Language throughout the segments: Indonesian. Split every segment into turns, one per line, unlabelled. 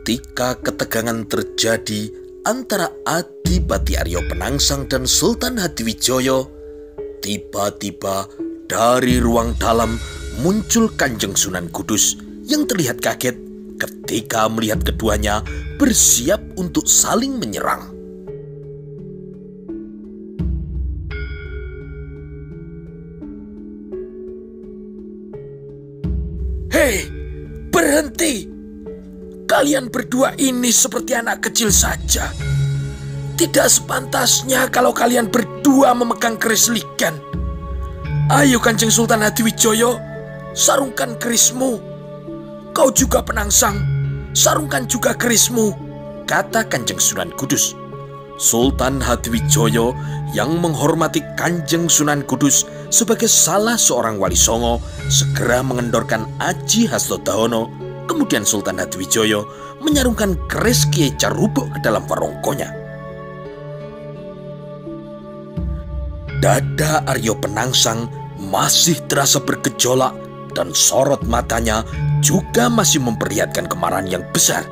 Ketika ketegangan terjadi antara Adipati Aryo Penangsang dan Sultan Hadiwijoyo, tiba-tiba dari ruang dalam muncul Kanjeng Sunan Kudus yang terlihat kaget ketika melihat keduanya bersiap untuk saling menyerang.
Hei, berhenti! Kalian berdua ini seperti anak kecil saja. Tidak sepantasnya kalau kalian berdua memegang keris ligan. Ayo Kanjeng Sultan Hadiwijoyo, sarungkan kerismu. Kau juga Penangsang, sarungkan juga kerismu,
kata Kanjeng Sunan Kudus. Sultan Hadiwijoyo yang menghormati Kanjeng Sunan Kudus sebagai salah seorang wali songo segera mengendorkan Aji Hastodahono. Kemudian Sultan Hadiwijoyo menyarungkan keris Kiai Carubuk ke dalam warongkonya. Dada Aryo Penangsang masih terasa bergejolak dan sorot matanya juga masih memperlihatkan kemarahan yang besar.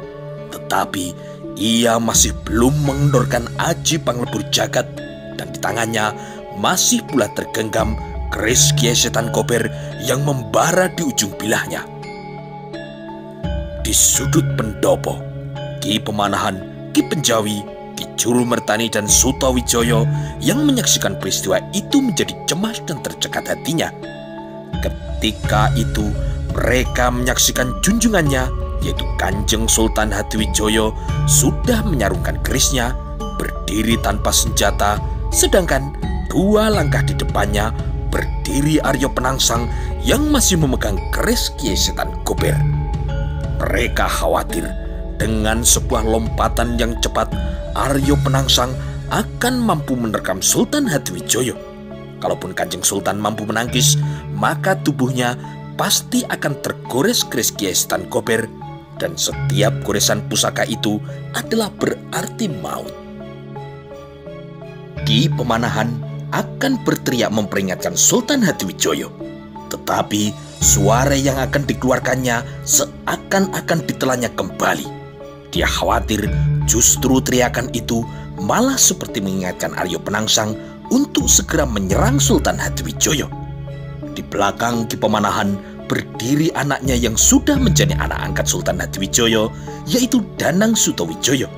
Tetapi ia masih belum mengendorkan Aji Panglebur Jagat dan di tangannya masih pula tergenggam keris Kiai Setan Kober yang membara di ujung bilahnya. Di sudut pendopo, Ki Pemanahan, Ki Penjawi, Ki Juru Mertani dan Sutawijoyo yang menyaksikan peristiwa itu menjadi cemas dan tercekat hatinya. Ketika itu mereka menyaksikan junjungannya, yaitu Kanjeng Sultan Hadiwijoyo, sudah menyarungkan kerisnya, berdiri tanpa senjata, sedangkan dua langkah di depannya berdiri Aryo Penangsang yang masih memegang keris Kiai Setan Kober. Mereka khawatir dengan sebuah lompatan yang cepat Aryo Penangsang akan mampu menerkam Sultan Hadiwijoyo. Kalaupun Kanjeng Sultan mampu menangkis, maka tubuhnya pasti akan tergores keris Kiai Setan Kober, dan setiap goresan pusaka itu adalah berarti maut. Ki Pemanahan akan berteriak memperingatkan Sultan Hadiwijoyo, tetapi suara yang akan dikeluarkannya seakan-akan ditelannya kembali. Dia khawatir justru teriakan itu malah seperti mengingatkan Aryo Penangsang untuk segera menyerang Sultan Hadiwijoyo. Di belakang Ki Pemanahan berdiri anaknya yang sudah menjadi anak angkat Sultan Hadiwijoyo, yaitu Danang Sutawijoyo.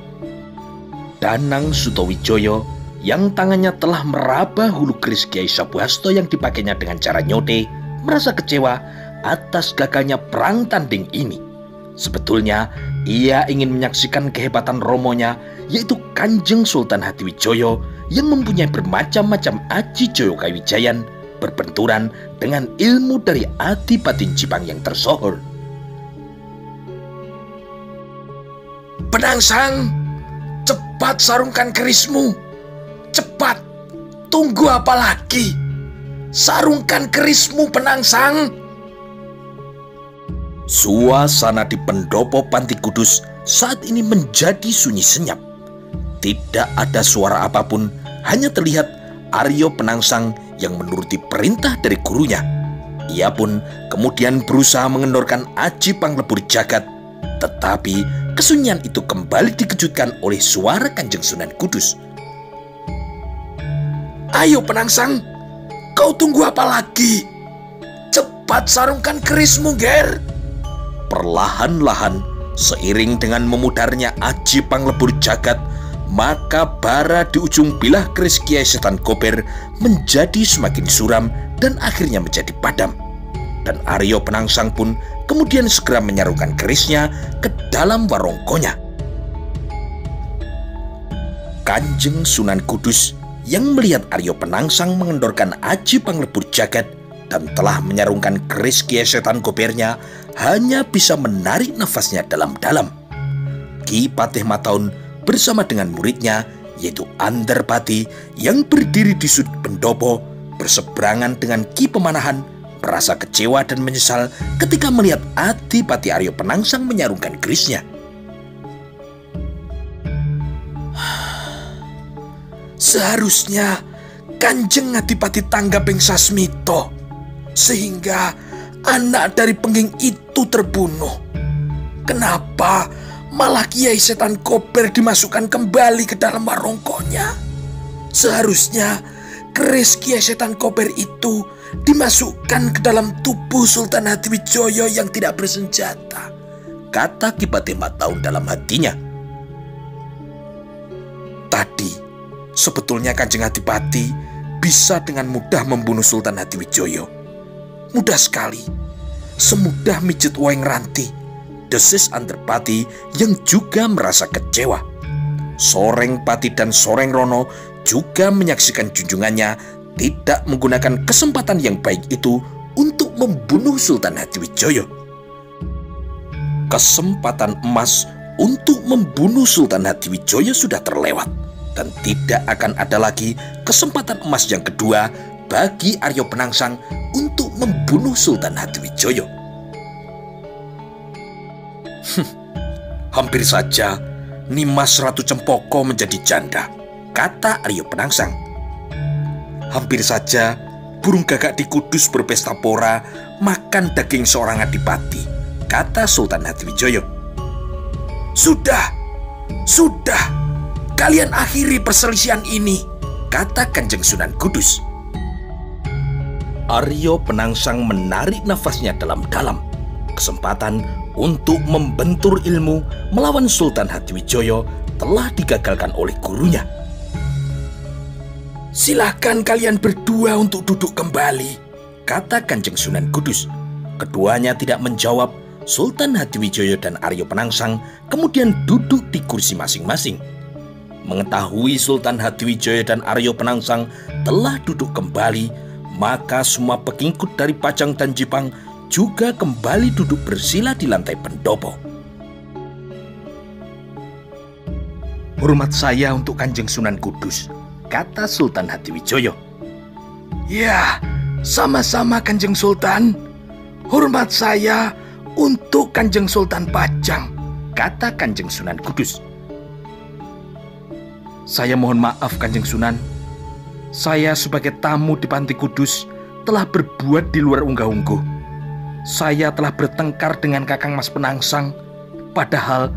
Danang Sutawijoyo yang tangannya telah meraba hulu keris Kiai Sabuhasto yang dipakainya dengan cara nyode, merasa kecewa atas gagalnya perang tanding ini. Sebetulnya ia ingin menyaksikan kehebatan romonya, yaitu Kanjeng Sultan Hadiwijoyo yang mempunyai bermacam-macam aji Joyo Kawijayan berbenturan dengan ilmu dari Adipati Jipang yang tersohor.
Penangsang, cepat sarungkan kerismu. Cepat, tunggu apa lagi? Sarungkan kerismu, Penangsang.
Suasana di pendopo Panti Kudus saat ini menjadi sunyi senyap. Tidak ada suara apapun, hanya terlihat Aryo Penangsang yang menuruti perintah dari gurunya. Ia pun kemudian berusaha mengendorkan Aji Panglebur Jagat, tetapi kesunyian itu kembali dikejutkan oleh suara Kanjeng Sunan Kudus.
Ayo Penangsang, kau tunggu apa lagi? Cepat sarungkan kerismu, Ger.
Perlahan-lahan, seiring dengan memudarnya Aji Panglebur Jagat, maka bara di ujung bilah keris Kiai Setan Kober menjadi semakin suram dan akhirnya menjadi padam. Dan Aryo Penangsang pun kemudian segera menyarungkan kerisnya ke dalam warongkonya. Kanjeng Sunan Kudus yang melihat Aryo Penangsang mengendorkan Aji Panglebur Jagat dan telah menyarungkan keris Kiai Setan Kobernya hanya bisa menarik nafasnya dalam-dalam. Ki Patih Mataun bersama dengan muridnya yaitu Andarpati yang berdiri di sudut pendopo berseberangan dengan Ki Pemanahan merasa kecewa dan menyesal ketika melihat Adipati Aryo Penangsang menyarungkan kerisnya.
Seharusnya Kanjeng Adipati Tanggaping Sasmito, sehingga anak dari pengging itu terbunuh. Kenapa Malah Kiai Setan Kober dimasukkan kembali ke dalam warongkonya. Seharusnya keris Kiai Setan Kober itu dimasukkan ke dalam tubuh Sultan Hatiwijaya yang tidak bersenjata,
kata Ki Pate Mataun dalam hatinya.
Tadi sebetulnya Kanjeng Adipati bisa dengan mudah membunuh Sultan Hatiwijaya. Mudah sekali, semudah mijet waing ranti, desis Antarpati yang juga merasa kecewa. Soreng Pati dan Soreng Rono juga menyaksikan junjungannya tidak menggunakan kesempatan yang baik itu untuk membunuh Sultan Hatiwijaya. Kesempatan emas untuk membunuh Sultan Hatiwijaya sudah terlewat, dan tidak akan ada lagi kesempatan emas yang kedua bagi Arya Penangsang untuk membunuh Sultan Hatiwijaya. Hampir saja Nimas Ratu Cempoko menjadi janda, kata Arya Penangsang. Hampir saja burung gagak di Kudus berpesta pora makan daging seorang adipati, kata Sultan Hatiwijaya. Sudah, kalian akhiri perselisihan ini, kata Kanjeng Sunan Kudus.
Arya Penangsang menarik nafasnya dalam-dalam. Kesempatan untuk membentur ilmu melawan Sultan Hatiwijaya telah digagalkan oleh gurunya.
Silahkan kalian berdua untuk duduk kembali,
kata Kanjeng Sunan Kudus. Keduanya tidak menjawab. Sultan Hatiwijaya dan Arya Penangsang kemudian duduk di kursi masing-masing. Mengetahui Sultan Hatiwijaya dan Arya Penangsang telah duduk kembali, maka semua pengikut dari Pajang dan Jipang juga kembali duduk bersila di lantai pendopo.
Hormat saya untuk Kanjeng Sunan Kudus, kata Sultan Hatiwijaya. Ya, sama-sama Kanjeng Sultan. Hormat saya untuk Kanjeng Sultan Pajang, kata Kanjeng Sunan Kudus. Saya mohon maaf Kanjeng Sunan. Saya sebagai tamu di Panti Kudus telah berbuat di luar unggah-ungguh. Saya telah bertengkar dengan Kakang Mas Penangsang, padahal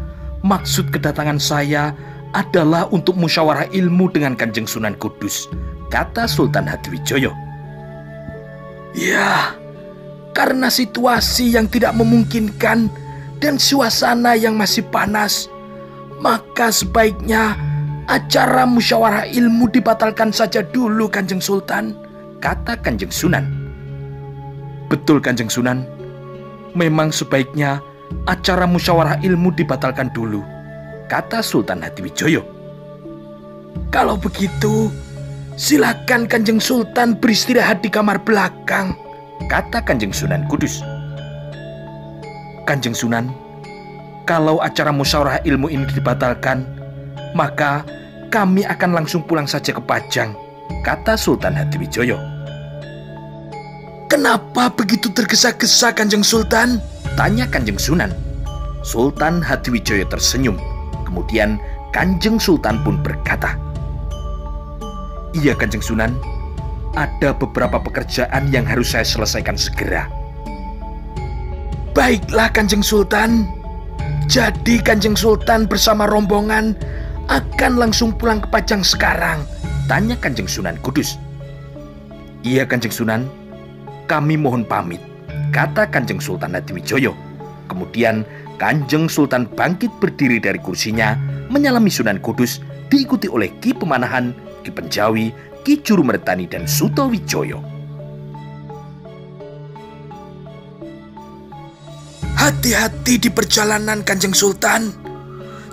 maksud kedatangan saya adalah untuk musyawarah ilmu dengan Kanjeng Sunan Kudus, kata Sultan Hatiwijaya. Ya, karena situasi yang tidak memungkinkan dan suasana yang masih panas, maka sebaiknya acara musyawarah ilmu dibatalkan saja dulu Kanjeng Sultan, kata Kanjeng Sunan. Betul Kanjeng Sunan, memang sebaiknya acara musyawarah ilmu dibatalkan dulu, kata Sultan Hatiwijaya. Kalau begitu, silakan Kanjeng Sultan beristirahat di kamar belakang, kata Kanjeng Sunan Kudus. Kanjeng Sunan, kalau acara musyawarah ilmu ini dibatalkan, maka kami akan langsung pulang saja ke Pajang, kata Sultan Hatiwijaya. Kenapa begitu tergesa-gesa Kanjeng Sultan? Tanya Kanjeng Sunan. Sultan Hatiwijaya tersenyum. Kemudian Kanjeng Sultan pun berkata, Iya Kanjeng Sunan, ada beberapa pekerjaan yang harus saya selesaikan segera. Baiklah Kanjeng Sultan. Jadi Kanjeng Sultan bersama rombongan akan langsung pulang ke Pajang sekarang, tanya Kanjeng Sunan Kudus. Iya Kanjeng Sunan, kami mohon pamit, kata Kanjeng Sultan Hatiwijaya. Kemudian Kanjeng Sultan bangkit berdiri dari kursinya, menyalami Sunan Kudus, diikuti oleh Ki Pemanahan, Ki Penjawi, Ki Jurumertani, dan Sutawijaya. Hati-hati di perjalanan Kanjeng Sultan.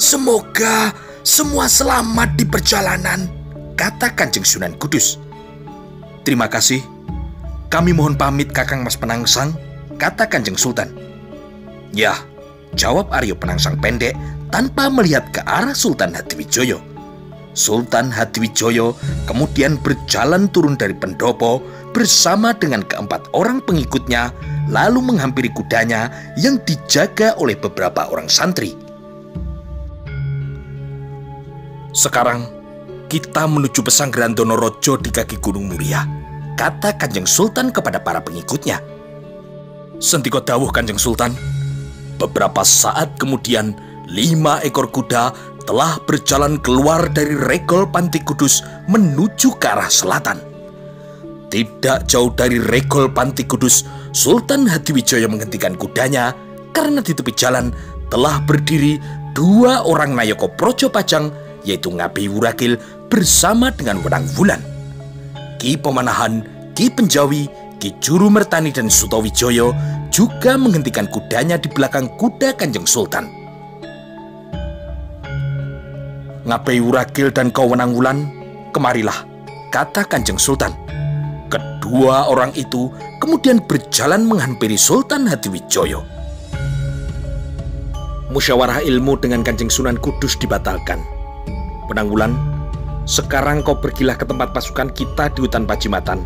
Semoga semua selamat di perjalanan, kata Kanjeng Sunan Kudus. Terima kasih. Kami mohon pamit Kakang Mas Penangsang, kata Kanjeng Sultan. Ya, jawab Arya Penangsang pendek tanpa melihat ke arah Sultan Hatiwijaya. Sultan Hatiwijaya kemudian berjalan turun dari pendopo bersama dengan keempat orang pengikutnya, lalu menghampiri kudanya yang dijaga oleh beberapa orang santri. Sekarang kita menuju pesanggeran Donorojo di kaki Gunung Muria, kata Kanjeng Sultan kepada para pengikutnya. Sendika dawuh Kanjeng Sultan. Beberapa saat kemudian
5 ekor kuda telah berjalan keluar dari regol Panti Kudus menuju ke arah selatan. Tidak jauh dari regol Panti Kudus, Sultan Hadiwijaya menghentikan kudanya karena di tepi jalan telah berdiri 2 orang Nayaka Praja Pajang, yaitu Ngabei Wuragil bersama dengan Wenang Wulan. Ki Pemanahan, Ki Penjawi, Ki Juru Mertani dan Sutawijaya juga menghentikan kudanya di belakang kuda Kanjeng Sultan. "Ngabei Wuragil dan kau Wenang Wulan, kemarilah," kata Kanjeng Sultan. Kedua orang itu kemudian berjalan menghampiri Sultan Hadiwijaya. "Musyawarah ilmu dengan Kanjeng Sunan Kudus dibatalkan. Wenang Wulan, sekarang kau pergilah ke tempat pasukan kita di hutan Pajimatan.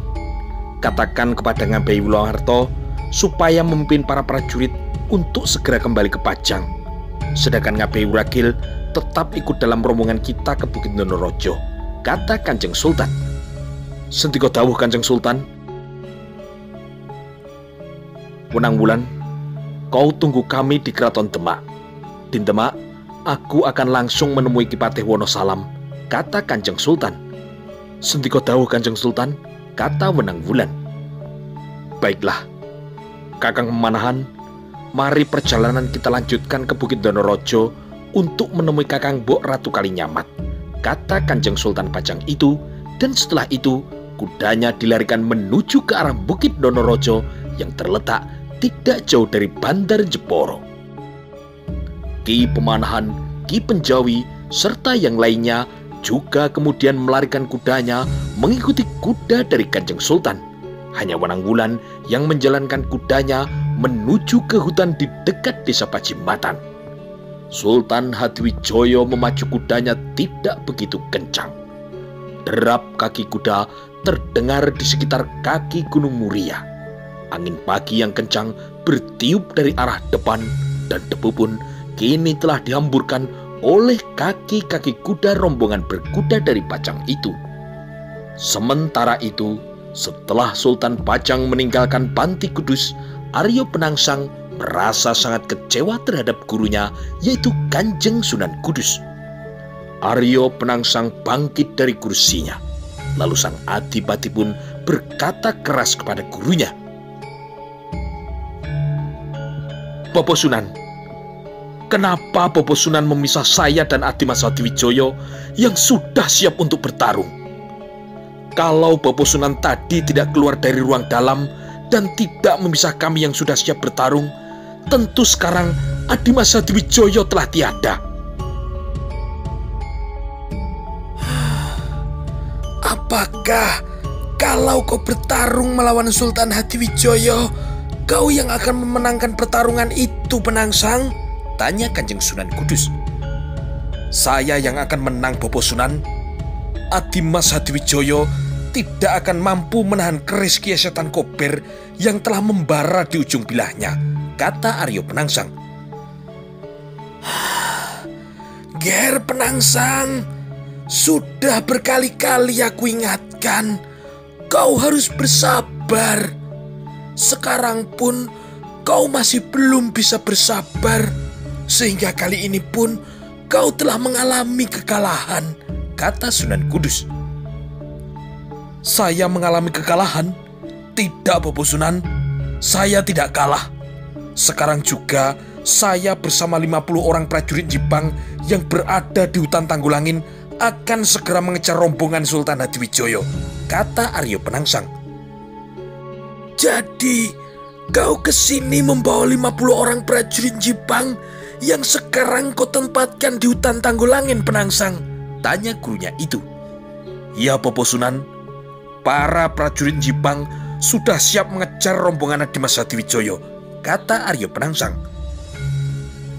Katakan kepada Ngabei Wuloharto supaya memimpin para prajurit untuk segera kembali ke Pajang. Sedangkan Ngabei Wuragil tetap ikut dalam rombongan kita ke Bukit Donorojo," kata Kanjeng Sultan. "Sendika dawuh Kanjeng Sultan." "Wenang Wulan, kau tunggu kami di Keraton Demak. Di Demak, aku akan langsung menemui Ki Patih Wonosalam," kata Kanjeng Sultan. "Sendika dawuh Kanjeng Sultan," kata Wenang Wulan. "Baiklah, Kakang Pemanahan, mari perjalanan kita lanjutkan ke Bukit Donorojo untuk menemui Kakang Mbok Ratu Kalinyamat," kata Kanjeng Sultan Pajang itu, dan setelah itu kudanya dilarikan menuju ke arah Bukit Donorojo yang terletak tidak jauh dari Bandar Jeporo. Ki Pemanahan, Ki Penjawi, serta yang lainnya juga kemudian melarikan kudanya mengikuti kuda dari Kanjeng Sultan. Hanya Wenang Wulan yang menjalankan kudanya menuju ke hutan di dekat desa Pajimatan. Sultan Hadiwijaya memacu kudanya tidak begitu kencang. Derap kaki kuda terdengar di sekitar kaki Gunung Muria. Angin pagi yang kencang bertiup dari arah depan, dan debu pun kini telah dihamburkan oleh kaki-kaki kuda rombongan berkuda dari Pajang itu. Sementara itu, setelah Sultan Pajang meninggalkan Panti Kudus, Arya Penangsang merasa sangat kecewa terhadap gurunya, yaitu Kanjeng Sunan Kudus. Arya Penangsang bangkit dari kursinya. Lalu sang adipati pun berkata keras kepada gurunya, "Bopo Sunan, kenapa Bopo Sunan memisah saya dan Adimas Hadiwijaya yang sudah siap untuk bertarung? Kalau Bopo Sunan tadi tidak keluar dari ruang dalam dan tidak memisah kami yang sudah siap bertarung, tentu sekarang Adimas Hadiwijaya telah tiada."
"Apakah kalau kau bertarung melawan Sultan Hadiwijaya, kau yang akan memenangkan pertarungan itu, Penangsang?"
tanya Kanjeng Sunan Kudus.
"Saya yang akan menang, Bopo Sunan. Adimas Hadiwijaya tidak akan mampu menahan keris Kiai Setan Kober yang telah membara di ujung bilahnya," kata Arya Penangsang. "Ger Penangsang, sudah berkali-kali aku ingatkan, kau harus bersabar. Sekarang pun kau masih belum bisa bersabar, sehingga kali ini pun kau telah mengalami kekalahan," kata Sunan Kudus. "Saya mengalami kekalahan? Tidak, Bopo Sunan. Saya tidak kalah. Sekarang juga saya bersama 50 orang prajurit Jepang yang berada di hutan Tanggulangin akan segera mengejar rombongan Sultan Hadiwijaya," kata Arya Penangsang. "Jadi kau kesini membawa 50 orang prajurit Jepang yang sekarang kau tempatkan di hutan Tanggulangin, Penangsang?"
tanya gurunya itu.
"Ya, Bopo Sunan. Para prajurit Jepang sudah siap mengejar rombongan Adimas Hadiwijaya," kata Arya Penangsang.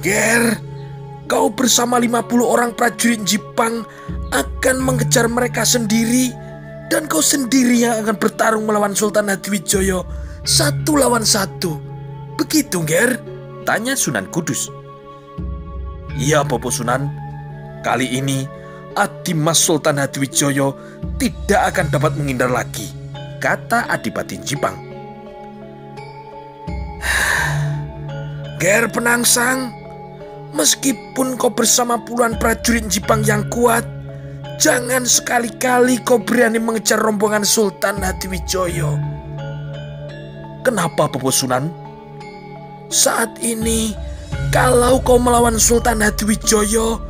"Ger, kau bersama 50 orang prajurit Jepang akan mengejar mereka sendiri, dan kau sendiri yang akan bertarung melawan Sultan Hadiwijaya 1 lawan 1. Begitu, Ger?" tanya Sunan Kudus. "Iya, Bopo Sunan. Kali ini Adimas Sultan Hadiwijaya tidak akan dapat menghindar lagi," kata Adipati Jepang. "Ger Penangsang, Meskipun kau bersama puluhan prajurit Jipang yang kuat, jangan sekali-kali kau berani mengejar rombongan Sultan Hadiwijoyo.
Kenapa, Bopo Sunan?
Saat ini, kalau kau melawan Sultan Hadiwijoyo,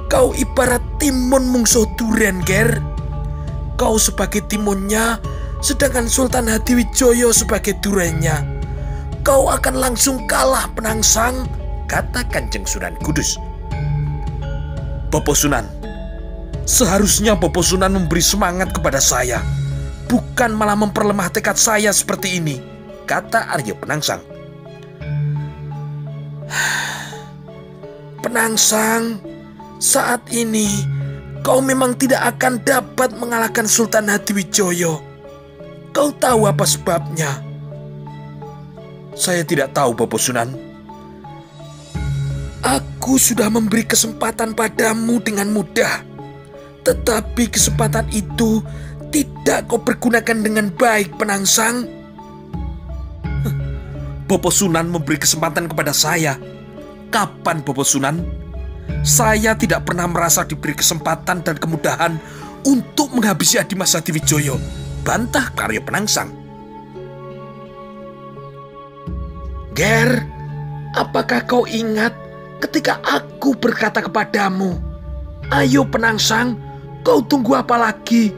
kau ibarat timun mungsuh duren, Ger. Kau sebagai timunnya, sedangkan Sultan Hadiwijoyo sebagai durennya. Kau akan langsung kalah, Penangsang, kata Kanjeng Sunan Kudus.
Bopo Sunan, seharusnya Bopo Sunan memberi semangat kepada saya, bukan malah memperlemah tekad saya seperti ini, kata Aryo Penangsang.
Penangsang, saat ini kau memang tidak akan dapat mengalahkan Sultan Hadiwijoyo. Kau tahu apa sebabnya?
Saya tidak tahu, Bopo Sunan.
Aku sudah memberi kesempatan padamu dengan mudah, tetapi kesempatan itu tidak kau pergunakan dengan baik, Penangsang.
Bopo Sunan memberi kesempatan kepada saya. Kapan, Bopo Sunan? Saya tidak pernah merasa diberi kesempatan dan kemudahan untuk menghabisi Adimas Hadiwijoyo, bantah Aryo Penangsang.
Ger, apakah kau ingat ketika aku berkata kepadamu, ayo Penangsang, kau tunggu apa lagi?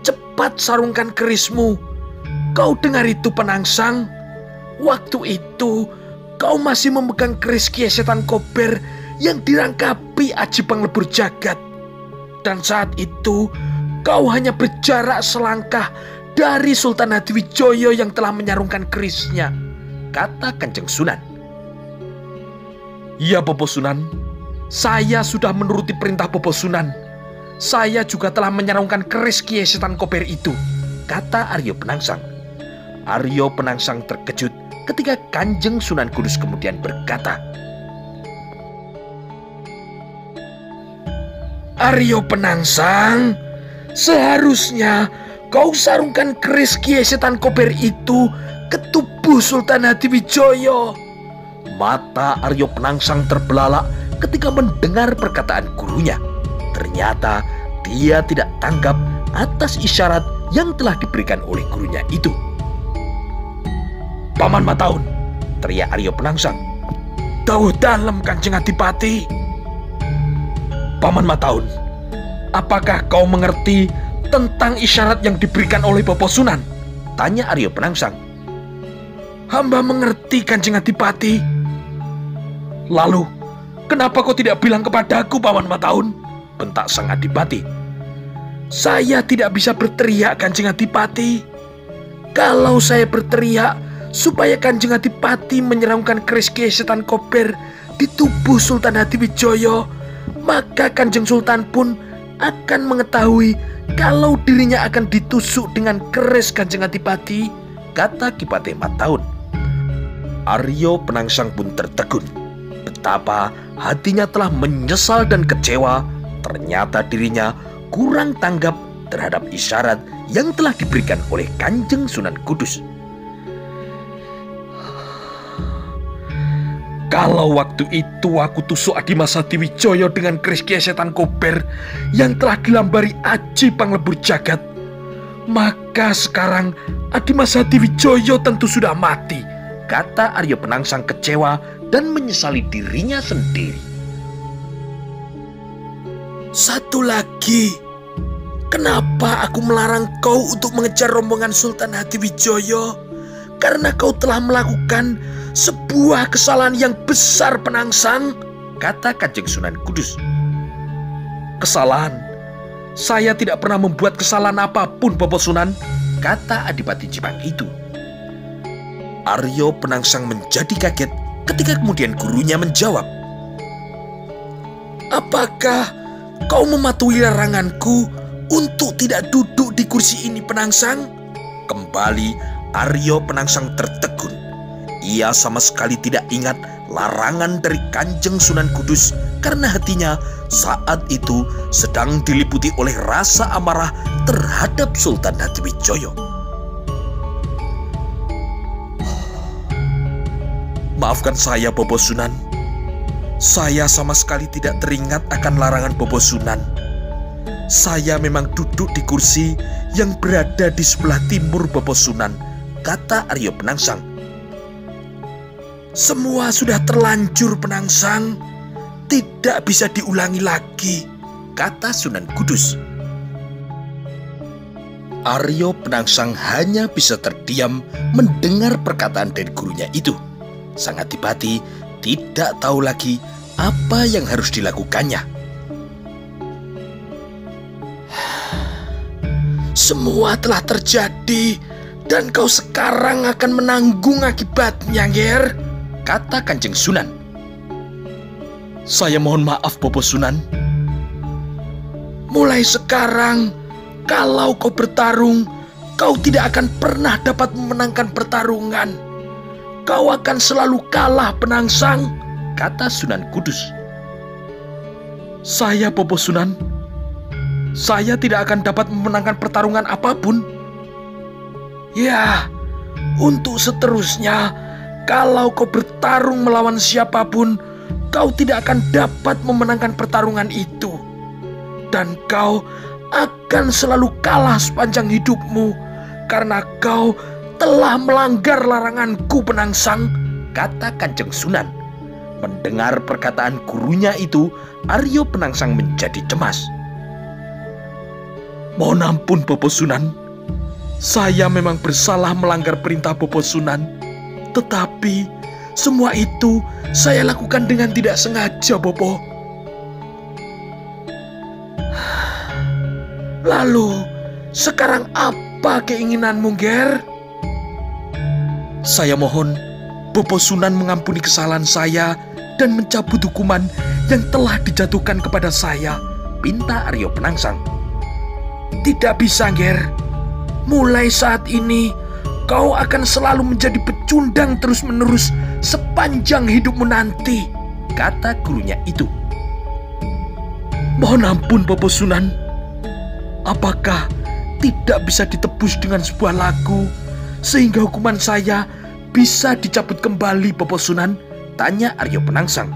Cepat sarungkan kerismu. Kau dengar itu, Penangsang? Waktu itu, kau masih memegang keris Kiai Setan Kober yang dirangkapi Aji Panglebur Jagat. Dan saat itu, kau hanya berjarak selangkah dari Sultan Hadiwijoyo yang telah menyarungkan kerisnya, kata Kanjeng Sunan.
Ya, Bopo Sunan, saya sudah menuruti perintah Bopo Sunan. Saya juga telah menyarungkan keris Kiai Setan Kober itu, kata Aryo Penangsang. Aryo Penangsang terkejut ketika Kanjeng Sunan Kudus kemudian berkata,
Aryo Penangsang, seharusnya kau sarungkan keris Kiai Setan Kober itu ke tubuh Sultan Hadiwijoyo.
Mata Aryo Penangsang terbelalak ketika mendengar perkataan gurunya. Ternyata dia tidak tanggap atas isyarat yang telah diberikan oleh gurunya itu.
Paman Mataun,
teriak Aryo Penangsang.
Dawuh dalem Kanjeng Adipati.
Paman Mataun, apakah kau mengerti tentang isyarat yang diberikan oleh Bopo Sunan? Tanya Aryo Penangsang.
Hamba mengerti, Kanjeng Adipati.
Lalu, kenapa kau tidak bilang kepadaku, Paman Mataun? Bentak sang Adipati.
Saya tidak bisa berteriak, Kanjeng Adipati. Kalau saya berteriak supaya Kanjeng Adipati menyerangkan keris Kiai Setan Kober di tubuh Sultan Hadiwijoyo, maka Kanjeng Sultan pun akan mengetahui kalau dirinya akan ditusuk dengan keris, Kanjeng Adipati,
kata Ki Patih Mataun. Aryo Penangsang pun tertegun. Betapa hatinya telah menyesal dan kecewa. Ternyata dirinya kurang tanggap terhadap isyarat yang telah diberikan oleh Kanjeng Sunan Kudus. Kalau waktu itu aku tusuk Adimas Hadiwijoyo dengan keris Kiai Setan Kober yang telah dilambari Aji Panglebur Jagat, maka sekarang Adimas Hadiwijoyo tentu sudah mati, kata Aryo Penangsang kecewa dan menyesali dirinya sendiri.
Satu lagi, kenapa aku melarang kau untuk mengejar rombongan Sultan Hadiwijoyo? Karena kau telah melakukan sebuah kesalahan yang besar, Penangsang, kata Kanjeng Sunan Kudus.
Kesalahan? Saya tidak pernah membuat kesalahan apapun, Bopo Sunan, kata Adipati Jipang itu. Aryo Penangsang menjadi kaget ketika kemudian gurunya menjawab,
apakah kau mematuhi laranganku untuk tidak duduk di kursi ini, Penangsang?
Kembali Aryo Penangsang tertegun. Ia sama sekali tidak ingat larangan dari Kanjeng Sunan Kudus karena hatinya saat itu sedang diliputi oleh rasa amarah terhadap Sultan Hadiwijoyo. Maafkan saya, Bopo Sunan.
Saya sama sekali tidak teringat akan larangan Bobo Sunan. Saya memang duduk di kursi yang berada di sebelah timur Bobo Sunan, kata Aryo Penangsang. Semua sudah terlanjur, Penangsang. Tidak bisa diulangi lagi, kata Sunan Kudus. Aryo Penangsang hanya bisa terdiam mendengar perkataan dari gurunya itu. Sang Adipati tidak tahu lagi apa yang harus dilakukannya. Semua telah terjadi dan kau sekarang akan menanggung akibatnya, Ger, kata Kanjeng Sunan. Saya mohon maaf, Bobo Sunan. Mulai sekarang, kalau kau bertarung, kau tidak akan pernah dapat memenangkan pertarungan. Kau akan selalu kalah, Penangsang, kata Sunan Kudus. Saya, Bobo Sunan, saya tidak akan dapat memenangkan pertarungan apapun. Ya, untuk seterusnya, kalau kau bertarung melawan siapapun, kau tidak akan dapat memenangkan pertarungan itu. Dan kau akan selalu kalah sepanjang hidupmu, karena kau telah melanggar laranganku, Penangsang, kata Kanjeng Sunan. Mendengar perkataan gurunya itu, Aryo Penangsang menjadi cemas. Mohon ampun, Bobo Sunan. Saya memang bersalah melanggar perintah Bobo Sunan. Tetapi semua itu saya lakukan dengan tidak sengaja, Bobo. Lalu, sekarang apa keinginanmu, Ger? Saya mohon Bobo Sunan mengampuni kesalahan saya dan mencabut hukuman yang telah dijatuhkan kepada saya, pinta Aryo Penangsang. Tidak bisa, Ger. Mulai saat ini, kau akan selalu menjadi pecundang terus-menerus sepanjang hidupmu nanti, kata gurunya itu. Mohon ampun, Bobo Sunan. Apakah tidak bisa ditebus dengan sebuah lagu sehingga hukuman saya bisa dicabut kembali, Bobo Sunan? Tanya Aryo Penangsang.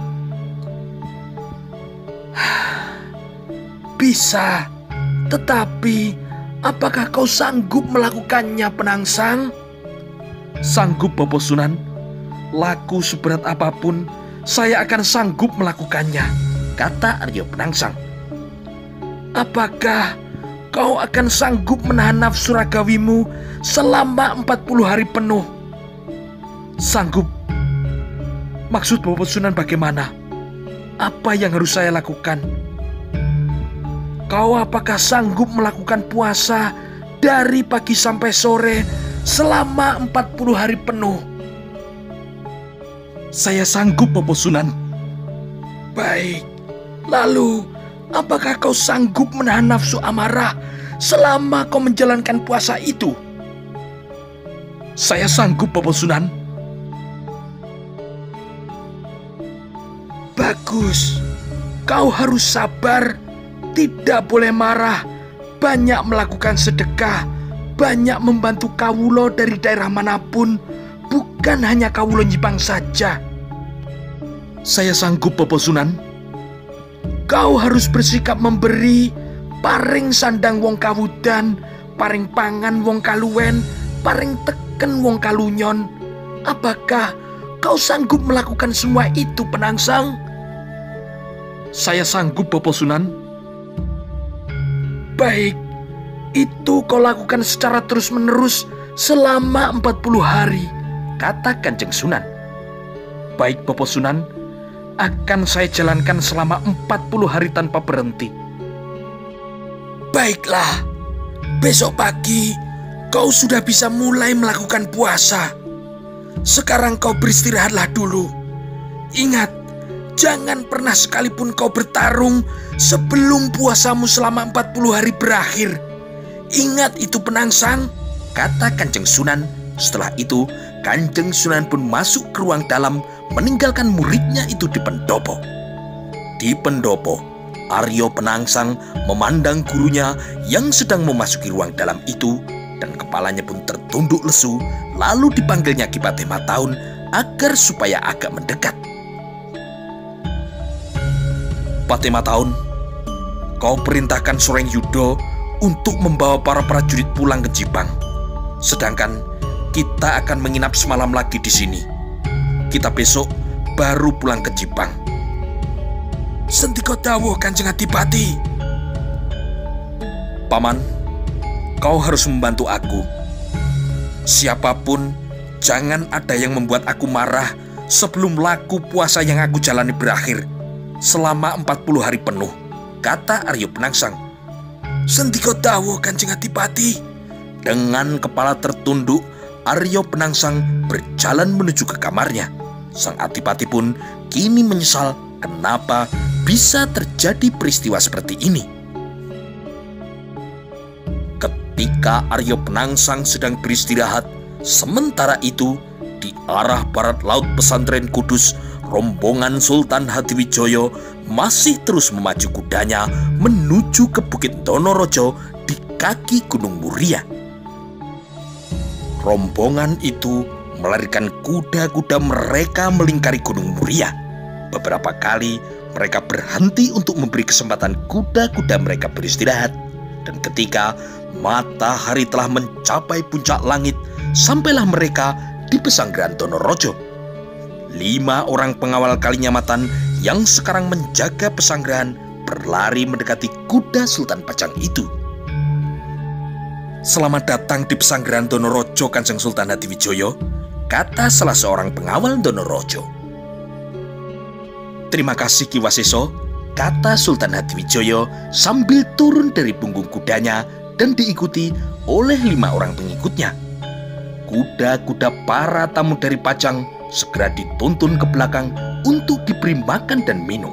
Bisa, tetapi apakah kau sanggup melakukannya, Penangsang? Sanggup, Bobo Sunan. Laku seberat apapun, saya akan sanggup melakukannya, kata Aryo Penangsang. Apakah kau akan sanggup menahan nafsu ragawimu selama 40 hari penuh? Sanggup. Maksud Bobo Sunan bagaimana? Apa yang harus saya lakukan? Kau apakah sanggup melakukan puasa dari pagi sampai sore selama 40 hari penuh? Saya sanggup, Bobo Sunan. Baik. Lalu, apakah kau sanggup menahan nafsu amarah selama kau menjalankan puasa itu? Saya sanggup, Bobo Sunan. Bagus. Kau harus sabar, tidak boleh marah, banyak melakukan sedekah, banyak membantu kawulo dari daerah manapun, bukan hanya kawulo Jipang saja. Saya sanggup, Bobo Sunan. Kau harus bersikap memberi, paring sandang wong kawudan, paring pangan wong kaluwen, paring teken wong kalunyon. Apakah kau sanggup melakukan semua itu, Penangsang? Saya sanggup, Bobo Sunan. Baik, itu kau lakukan secara terus-menerus selama 40 hari, kata Kanjeng Sunan. Baik, Bobo Sunan, akan saya jalankan selama 40 hari tanpa berhenti. Baiklah, besok pagi kau sudah bisa mulai melakukan puasa. Sekarang kau beristirahatlah dulu. Ingat, jangan pernah sekalipun kau bertarung sebelum puasamu selama 40 hari berakhir. Ingat itu, Penangsang, kata Kanjeng Sunan. Setelah itu, Kanjeng Sunan pun masuk ke ruang dalam, meninggalkan muridnya itu di pendopo. Di pendopo, Aryo Penangsang memandang gurunya yang sedang memasuki ruang dalam itu, dan kepalanya pun tertunduk lesu, lalu dipanggilnya Ki Patih Mataun agar supaya agak mendekat. Patema Tahun, kau perintahkan Soreng Yudo untuk membawa para prajurit pulang ke Jipang. Sedangkan kita akan menginap semalam lagi di sini. Kita besok baru pulang ke Jipang. Sendika dawuh Kanjeng Adipati. Paman, kau harus membantu aku. Siapapun, jangan ada yang membuat aku marah sebelum laku puasa yang aku jalani berakhir selama 40 hari penuh, kata Aryo Penangsang. Sendika dawuh Kanjeng Adipati. Dengan kepala tertunduk, Aryo Penangsang berjalan menuju ke kamarnya. Sang Adipati pun kini menyesal kenapa bisa terjadi peristiwa seperti ini. Ketika Aryo Penangsang sedang beristirahat, sementara itu di arah barat laut pesantren Kudus, rombongan Sultan Hadiwijoyo masih terus memacu kudanya menuju ke Bukit Donorojo di kaki Gunung Muria. Rombongan itu melarikan kuda-kuda mereka melingkari Gunung Muria. Beberapa kali mereka berhenti untuk memberi kesempatan kuda-kuda mereka beristirahat. Dan ketika matahari telah mencapai puncak langit, sampailah mereka di pesanggrahan Donorojo. 5 orang pengawal Kalinyamatan yang sekarang menjaga pesanggrahan berlari mendekati kuda Sultan Pajang itu. Selamat datang di pesanggrahan Donorojo, Kanjeng Sultan Hadiwijoyo, kata salah seorang pengawal Donorojo. Terima kasih Ki Waseso, kata Sultan Hadiwijoyo sambil turun dari punggung kudanya dan diikuti oleh 5 orang pengikutnya. Kuda-kuda para tamu dari Pajang segera dituntun ke belakang untuk diberi makan dan minum.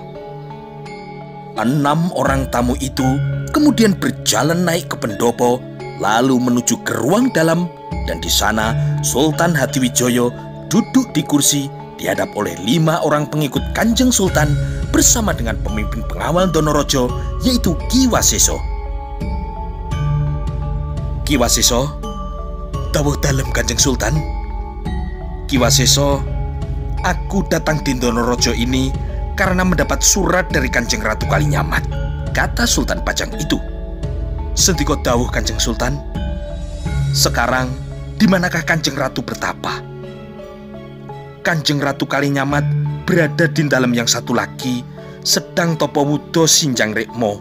6 orang tamu itu kemudian berjalan naik ke pendopo, lalu menuju ke ruang dalam, dan di sana Sultan Hadiwijoyo duduk di kursi dihadap oleh 5 orang pengikut Kanjeng Sultan bersama dengan pemimpin pengawal Donorojo, yaitu Ki Waseso. Ki Waseso, dawuh dalem Kanjeng Sultan. Ki Waseso, aku datang di Donorojo ini karena mendapat surat dari Kanjeng Ratu Kalinyamat, kata Sultan Pajang itu. Sendika dawuh Kanjeng Sultan. Sekarang di manakah Kanjeng Ratu bertapa? Kanjeng Ratu Kalinyamat berada di dalam yang satu lagi, sedang topo wudo sinjang rekmo.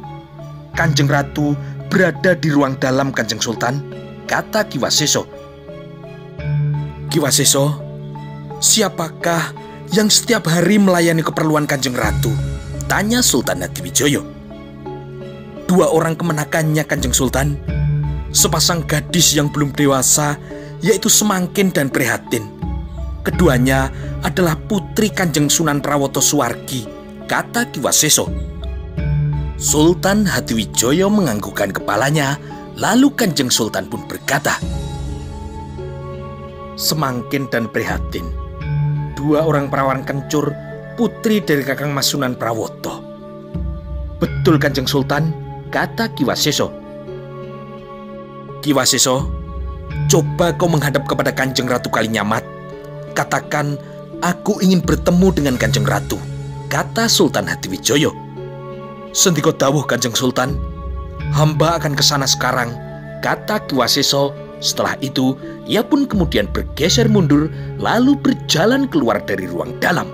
Kanjeng Ratu berada di ruang dalam Kanjeng Sultan, kata Ki Waseso. Ki Waseso, siapakah yang setiap hari melayani keperluan Kanjeng Ratu? Tanya Sultan Hadiwijoyo. 2 orang kemenakannya Kanjeng Sultan, sepasang gadis yang belum dewasa, yaitu Semangkin dan Prihatin. Keduanya adalah putri Kanjeng Sunan Prawoto Suwargi, kata Ki Waseso. Sultan Hadiwijoyo menganggukkan kepalanya, lalu Kanjeng Sultan pun berkata, Semangkin dan Prihatin, 2 orang perawan kencur, putri dari Kakang Mas Sunan Prawoto. Betul Kanjeng Sultan, kata Ki Waseso. Ki Waseso, coba kau menghadap kepada Kanjeng Ratu Kalinyamat. Katakan, aku ingin bertemu dengan Kanjeng Ratu, kata Sultan Hadiwijoyo. Sendika dawuh Kanjeng Sultan, hamba akan ke sana sekarang, kata Ki Waseso. Setelah itu, ia pun kemudian bergeser mundur, lalu berjalan keluar dari ruang dalam.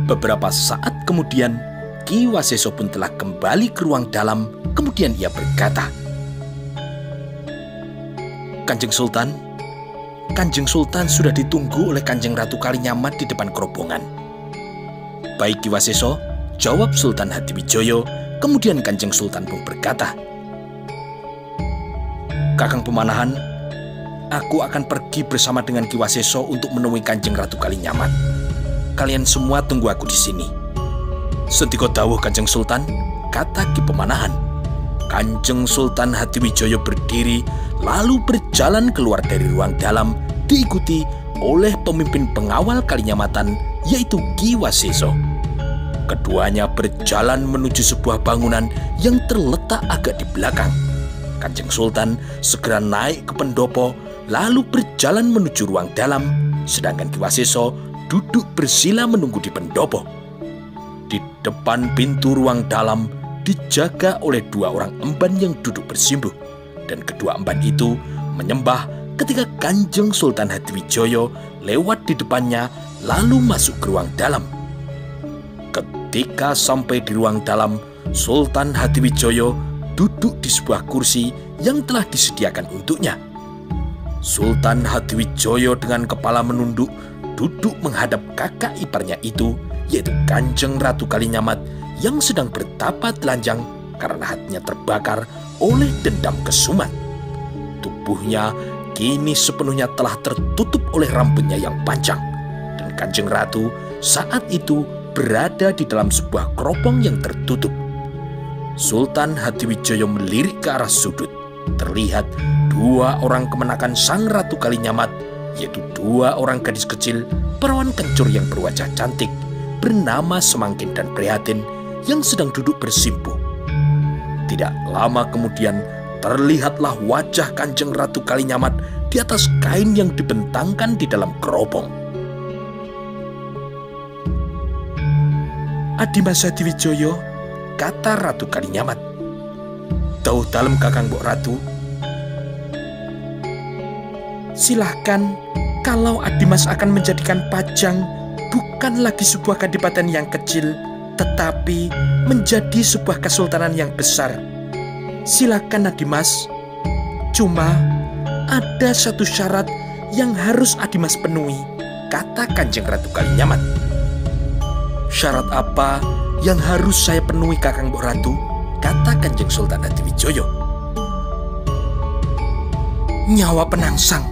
Beberapa saat kemudian, Ki Waseso pun telah kembali ke ruang dalam. Kemudian ia berkata, Kanjeng Sultan, Kanjeng Sultan sudah ditunggu oleh Kanjeng Ratu Kalinyamat di depan kerobongan. Baik Ki Waseso, jawab Sultan Hadiwijoyo. Kemudian Kanjeng Sultan pun berkata, Kakang Pemanahan, aku akan pergi bersama dengan Ki Waseso untuk menemui Kanjeng Ratu Kalinyamat. Kalian semua tunggu aku di sini. Sendika dawuh Kanjeng Sultan, kata Ki Pemanahan. Kanjeng Sultan Hadiwijoyo berdiri, lalu berjalan keluar dari ruang dalam, diikuti oleh pemimpin pengawal Kalinyamatan, yaitu Ki Waseso. Keduanya berjalan menuju sebuah bangunan yang terletak agak di belakang. Kanjeng Sultan segera naik ke pendopo, lalu berjalan menuju ruang dalam, sedangkan Ki Waseso duduk bersila menunggu di pendopo.
Depan pintu ruang dalam dijaga oleh 2 orang emban yang duduk bersimbuh, dan kedua emban itu menyembah ketika Kanjeng Sultan Hadiwijoyo lewat di depannya lalu masuk ke ruang dalam. Ketika sampai di ruang dalam, Sultan Hadiwijoyo duduk di sebuah kursi yang telah disediakan untuknya. Sultan Hadiwijoyo dengan kepala menunduk duduk menghadap kakak iparnya itu, yaitu Kanjeng Ratu Kalinyamat yang sedang bertapa telanjang karena hatinya terbakar oleh dendam kesumat. Tubuhnya kini sepenuhnya telah tertutup oleh rambutnya yang panjang, dan Kanjeng Ratu saat itu berada di dalam sebuah keropong yang tertutup. Sultan Hadiwijoyo melirik ke arah sudut. Terlihat 2 orang kemenakan Sang Ratu Kalinyamat, yaitu 2 orang gadis kecil perawan kencur yang berwajah cantik bernama Semangkin dan Prihatin yang sedang duduk bersimpuh. Tidak lama kemudian terlihatlah wajah Kanjeng Ratu Kalinyamat di atas kain yang dibentangkan di dalam keropong. "Adimas Hadiwijoyo," kata Ratu Kalinyamat. "Dauh dalem Kakang Mbok Ratu." "Silahkan, kalau Adimas akan menjadikan Pajang bukan lagi sebuah kadipaten yang kecil, tetapi menjadi sebuah kesultanan yang besar. Silakan Adimas. Cuma ada satu syarat yang harus Adimas penuhi," kata Kanjeng Ratu Kalinyamat. "Syarat apa yang harus saya penuhi Kakang Mbok Ratu?" kata Kanjeng Sultan Hadiwijoyo. "Nyawa penangsang,"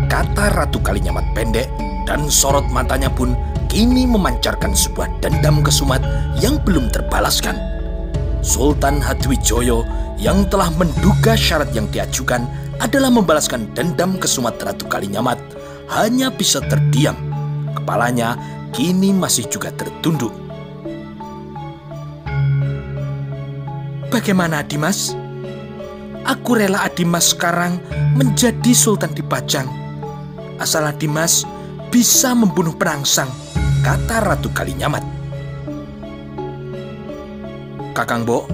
kata Ratu Kalinyamat pendek, dan sorot matanya pun kini memancarkan sebuah dendam kesumat yang belum terbalaskan. Sultan Hadiwijoyo yang telah menduga syarat yang diajukan adalah membalaskan dendam kesumat Ratu Kalinyamat hanya bisa terdiam. Kepalanya kini masih juga tertunduk. "Bagaimana Adimas? Aku rela Adimas sekarang menjadi sultan di Pajang, asal Adimas bisa membunuh perangsang," kata Ratu Kalinyamat. "Kakang Mbok,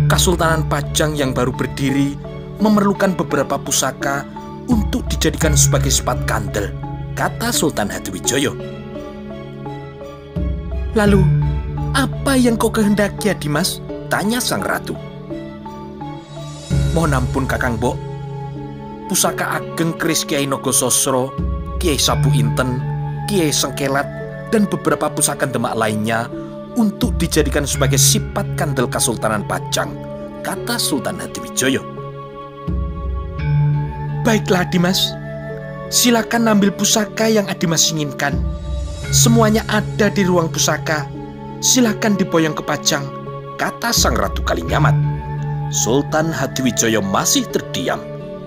Kesultanan Pajang yang baru berdiri memerlukan beberapa pusaka untuk dijadikan sebagai sepat kandel," kata Sultan Hadiwijoyo. "Lalu, apa yang kau kehendaki Adimas?" tanya sang ratu. "Mohon ampun Kakang Mbok, pusaka ageng keris Kiai Nogososro, Kiai Sabu Inten, Kiai Sengkelat, dan beberapa pusaka demak lainnya untuk dijadikan sebagai sifat kandel Kesultanan Pajang," kata Sultan Hadiwijoyo. "Baiklah Adimas, silakan ambil pusaka yang Adimas inginkan. Semuanya ada di ruang pusaka. Silakan diboyong ke Pajang," kata sang Ratu Kalinyamat. Sultan Hadiwijoyo masih terdiam.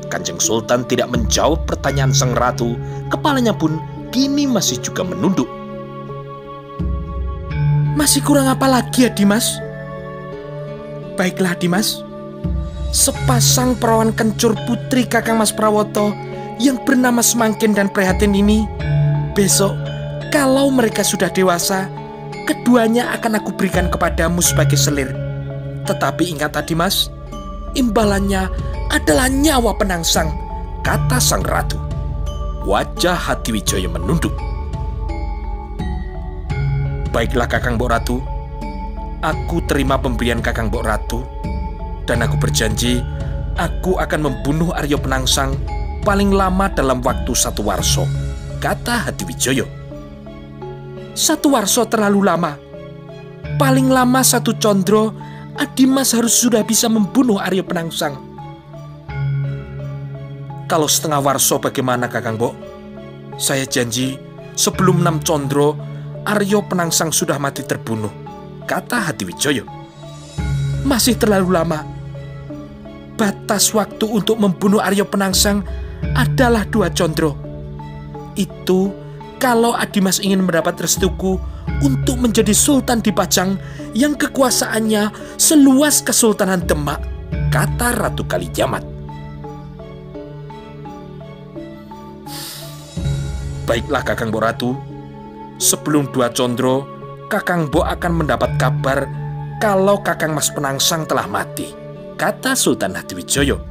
Kanjeng Sultan tidak menjawab pertanyaan sang ratu. Kepalanya pun kini masih juga menunduk. "Masih kurang apa lagi ya Dimas?" "Baiklah Dimas, sepasang perawan kencur putri Kakang Mas Prawoto yang bernama Semangkin dan Prihatin ini, besok kalau mereka sudah dewasa, keduanya akan aku berikan kepadamu sebagai selir. Tetapi ingat Dimas, imbalannya adalah nyawa penangsang," kata sang ratu. Wajah Hadiwijoyo menunduk. "Baiklah Kakang Mbok Ratu, aku terima pemberian Kakang Mbok Ratu, dan aku berjanji aku akan membunuh Aryo Penangsang paling lama dalam waktu 1 warso," kata Hadiwijoyo. "1 warso terlalu lama. Paling lama 1 condro, Adimas harus sudah bisa membunuh Aryo Penangsang." "Kalau setengah warso bagaimana Kakang Mbok? Saya janji sebelum 6 condro, Aryo Penangsang sudah mati terbunuh," kata Hadiwijoyo. "Masih terlalu lama. Batas waktu untuk membunuh Aryo Penangsang adalah 2 condro. Itu kalau Adimas ingin mendapat restuku untuk menjadi sultan di Pajang yang kekuasaannya seluas Kesultanan Demak," kata Ratu Kalinyamat. "Baiklah Kakang Mbok Ratu, sebelum 2 condro Kakang Mbok akan mendapat kabar kalau Kakang Mas Penangsang telah mati, kata Sultan Hadiwijoyo.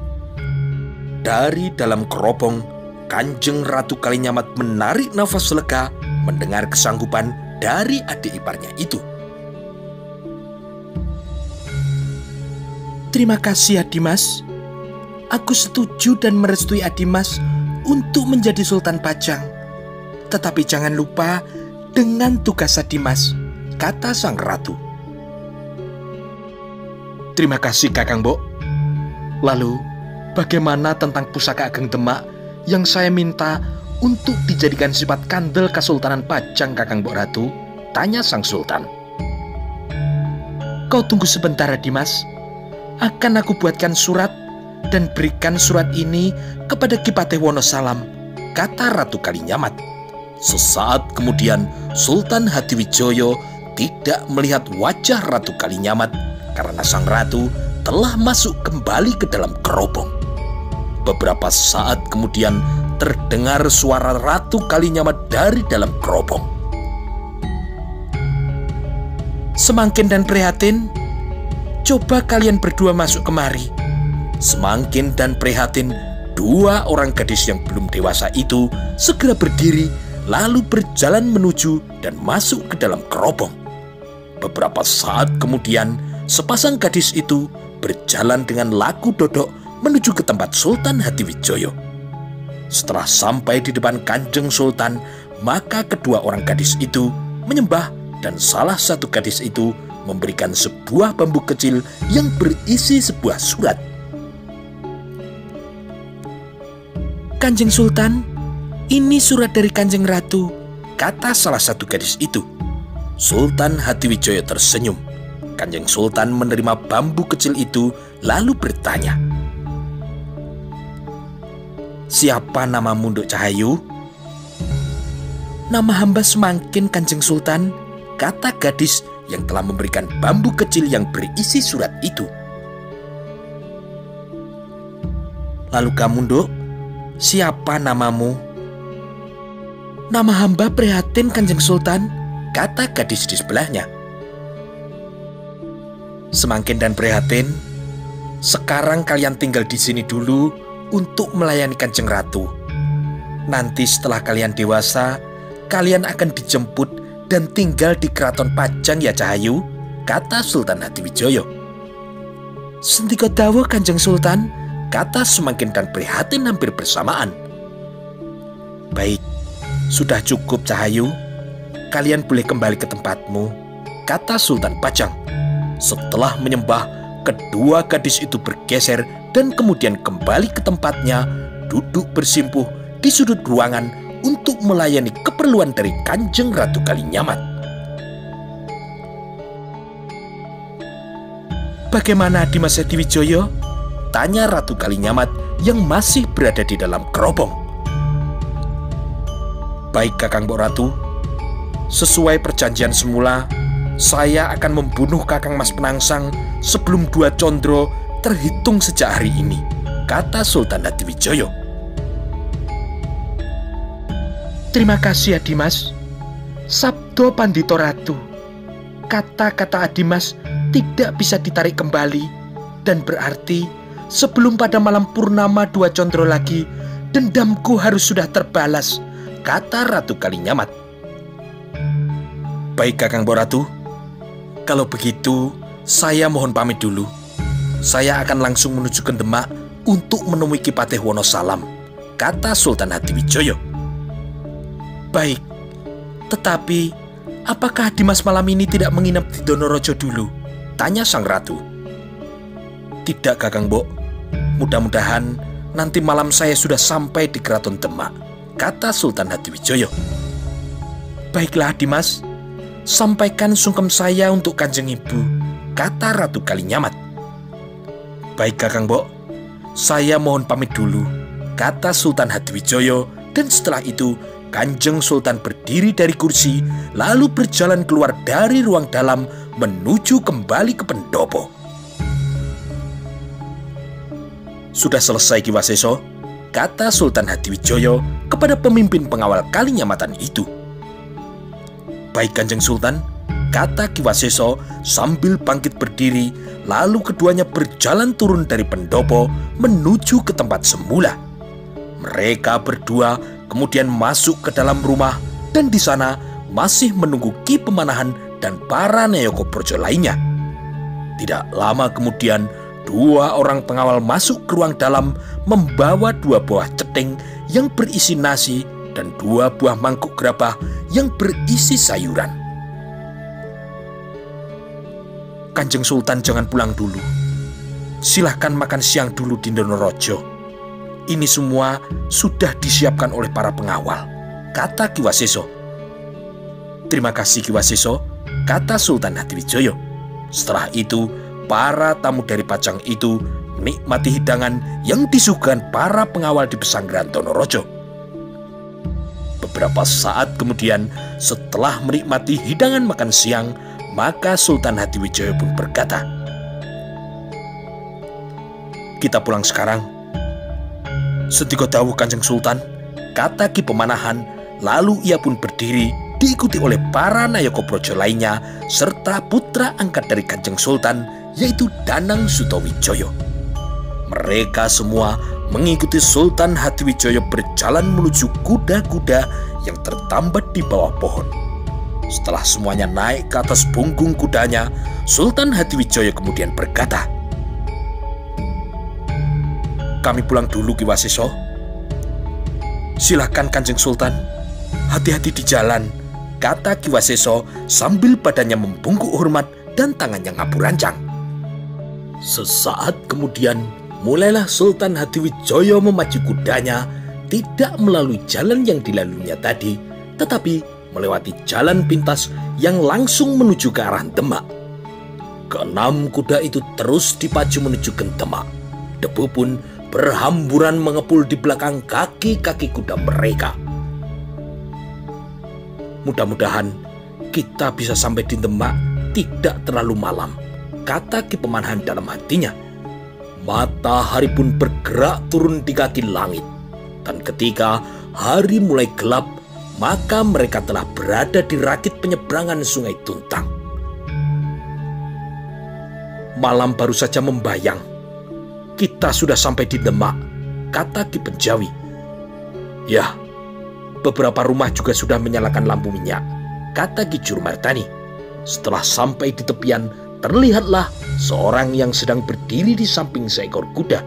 Dari dalam kerobong, Kanjeng Ratu Kalinyamat menarik nafas lega mendengar kesanggupan dari adik iparnya itu. Terima kasih Adimas. Aku setuju dan merestui Adimas untuk menjadi Sultan Pajang. Tetapi jangan lupa dengan tugas Adimas, kata sang ratu. Terima kasih Kakang Mbok. Lalu, bagaimana tentang pusaka Ageng Demak yang saya minta untuk dijadikan sifat kandel Kesultanan Pajang, Kakang Mbok Ratu? Tanya sang sultan. Kau tunggu sebentar Adimas. Akan aku buatkan surat dan berikan surat ini kepada Ki Patih Wonosalam, kata Ratu Kalinyamat. Sesaat kemudian Sultan Hadiwijoyo tidak melihat wajah Ratu Kalinyamat karena sang ratu telah masuk kembali ke dalam kerobong. Beberapa saat kemudian terdengar suara Ratu Kalinyamat dari dalam kerobong. Semangkin dan Prihatin, coba kalian berdua masuk kemari. Semangkin dan Prihatin, dua orang gadis yang belum dewasa itu, segera berdiri lalu berjalan menuju dan masuk ke dalam kerobong. Beberapa saat kemudian, sepasang gadis itu berjalan dengan laku dodok menuju ke tempat Sultan Hadiwijoyo. Setelah sampai di depan Kanjeng Sultan, maka kedua orang gadis itu menyembah dan salah satu gadis itu memberikan sebuah bambu kecil yang berisi sebuah surat. Kanjeng Sultan, ini surat dari Kanjeng Ratu, kata salah satu gadis itu. Sultan Hadiwijoyo tersenyum. Kanjeng Sultan menerima bambu kecil itu lalu bertanya, siapa namamu, Nduk Cahayu? Nama hamba Semangkin, Kanjeng Sultan, kata gadis yang telah memberikan bambu kecil yang berisi surat itu. Lalu kamu, Nduk, siapa namamu? Nama hamba Prihatin, Kanjeng Sultan, kata gadis di sebelahnya. Semangkin dan Prihatin, sekarang kalian tinggal di sini dulu untuk melayani Kanjeng Ratu. Nanti setelah kalian dewasa, kalian akan dijemput dan tinggal di Keraton Pajang ya Cahayu, kata Sultan Hadiwijoyo. Sendika dawuh Kanjeng Sultan, kata Semangkin dan Prihatin hampir bersamaan. Baik, sudah cukup Cahayu, kalian boleh kembali ke tempatmu, kata Sultan Pajang. Setelah menyembah, kedua gadis itu bergeser dan kemudian kembali ke tempatnya, duduk bersimpuh di sudut ruangan untuk melayani keperluan dari Kanjeng Ratu Kalinyamat. Bagaimana Dimas Hadiwijoyo? Tanya Ratu Kalinyamat yang masih berada di dalam kerobong. Baik Kakang Mbok Ratu, sesuai perjanjian semula, saya akan membunuh Kakang Mas Penangsang sebelum 2 condro terhitung sejak hari ini, kata Sultan Hadiwijoyo. Terima kasih Adimas. Sabdo Pandito Ratu, kata-kata Adimas tidak bisa ditarik kembali, dan berarti sebelum pada malam purnama 2 condro lagi, dendamku harus sudah terbalas, kata Ratu Kalinyamat. Baik Kakang Mbok Ratu, kalau begitu saya mohon pamit dulu. Saya akan langsung menuju ke Demak untuk menemui Ki Patih Wonosalam, kata Sultan Hadiwijoyo. Baik, tetapi apakah Dimas malam ini tidak menginap di Donorojo dulu? Tanya sang ratu. Tidak Kakang Mbok, mudah-mudahan nanti malam saya sudah sampai di Keraton Demak, kata Sultan Hadiwijoyo. Baiklah Dimas, sampaikan sungkem saya untuk Kanjeng Ibu, kata Ratu Kalinyamat. Baik Kakang Mbok, saya mohon pamit dulu, kata Sultan Hadiwijoyo, dan setelah itu Kanjeng Sultan berdiri dari kursi lalu berjalan keluar dari ruang dalam menuju kembali ke pendopo. Sudah selesai Ki Waseso, kata Sultan Hadiwijoyo kepada pemimpin pengawal Kalinyamatan itu. Baik Kanjeng Sultan, kata Ki Waseso sambil bangkit berdiri, lalu keduanya berjalan turun dari pendopo menuju ke tempat semula. Mereka berdua kemudian masuk ke dalam rumah dan di sana masih menunggu Ki Pemanahan dan para Nayaka Praja lainnya. Tidak lama kemudian, dua orang pengawal masuk ke ruang dalam membawa dua buah ceting yang berisi nasi dan dua buah mangkuk gerabah yang berisi sayuran. Kanjeng Sultan jangan pulang dulu. Silahkan makan siang dulu di Donorojo. Ini semua sudah disiapkan oleh para pengawal, kata Ki Waseso. Terima kasih Ki Waseso, kata Sultan Hadiwijaya. Setelah itu, para tamu dari Pajang itu menikmati hidangan yang disuguhkan para pengawal di pesanggeran Donorojo. Beberapa saat kemudian, setelah menikmati hidangan makan siang, maka Sultan Hadiwijaya pun berkata, "Kita pulang sekarang." "Sendika dawuh Kanjeng Sultan," kata Ki Pemanahan, lalu ia pun berdiri diikuti oleh para Nayaka Praja lainnya serta putra angkat dari Kanjeng Sultan, yaitu Danang Sutawijaya. Mereka semua mengikuti Sultan Hadiwijaya berjalan menuju kuda-kuda yang tertambat di bawah pohon. Setelah semuanya naik ke atas punggung kudanya, Sultan Hadiwijaya kemudian berkata, "Kami pulang dulu Ki Waseso." "Silahkan Kanjeng Sultan, hati-hati di jalan," kata Ki Waseso sambil badannya membungkuk hormat dan tangannya ngaburancang. Sesaat kemudian, mulailah Sultan Hadiwijaya memacu kudanya tidak melalui jalan yang dilaluinya tadi, tetapi melewati jalan pintas yang langsung menuju ke arah Demak. Keenam kuda itu terus dipacu menuju ke Demak. Debu pun berhamburan mengepul di belakang kaki-kaki kuda mereka. "Mudah-mudahan kita bisa sampai di Demak tidak terlalu malam," kata Ki Pemanahan dalam hatinya. Matahari pun bergerak turun di kaki langit, dan ketika hari mulai gelap, maka mereka telah berada di rakit penyeberangan Sungai Tuntang. Malam baru saja membayang. "Kita sudah sampai di Demak," kata Ki Penjawi. "Ya, beberapa rumah juga sudah menyalakan lampu minyak," kata Ki Jurmardani. Setelah sampai di tepian, terlihatlah seorang yang sedang berdiri di samping seekor kuda.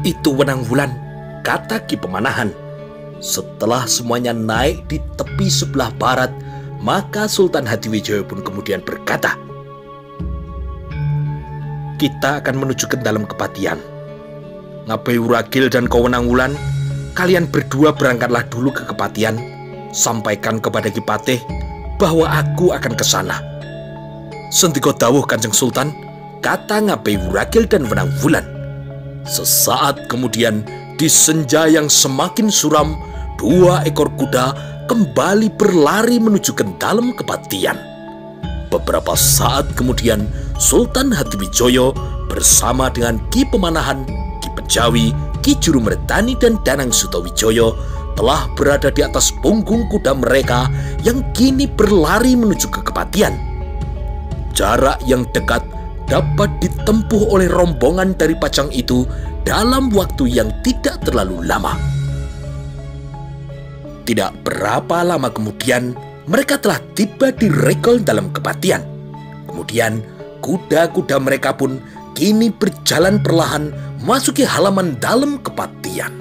"Itu Wenang Wulan," kata Ki Pemanahan. Setelah semuanya naik di tepi sebelah barat, maka Sultan Hadiwijaya pun kemudian berkata, "Kita akan menuju ke dalam Kepatihan. Ngabai Wuragil dan Wenang Wulan, kalian berdua berangkatlah dulu ke Kepatihan. Sampaikan kepada Ki Patih bahwa aku akan ke sana." "Sendika dawuh Kanjeng Sultan," kata Ngabai Wuragil dan Wenang Wulan. Sesaat kemudian, di senja yang semakin suram, dua ekor kuda kembali berlari menuju ke dalam Kepatihan. Beberapa saat kemudian, Sultan Hadiwijaya bersama dengan Ki Pemanahan, Ki Penjawi, Ki Jurumerdani dan Danang Sutawijaya telah berada di atas punggung kuda mereka yang kini berlari menuju ke Kepatihan. Jarak yang dekat dapat ditempuh oleh rombongan dari Pajang itu dalam waktu yang tidak terlalu lama. Tidak berapa lama kemudian, mereka telah tiba di regol dalam Kepatihan. Kemudian, kuda-kuda mereka pun kini berjalan perlahan masuki halaman dalam Kepatihan.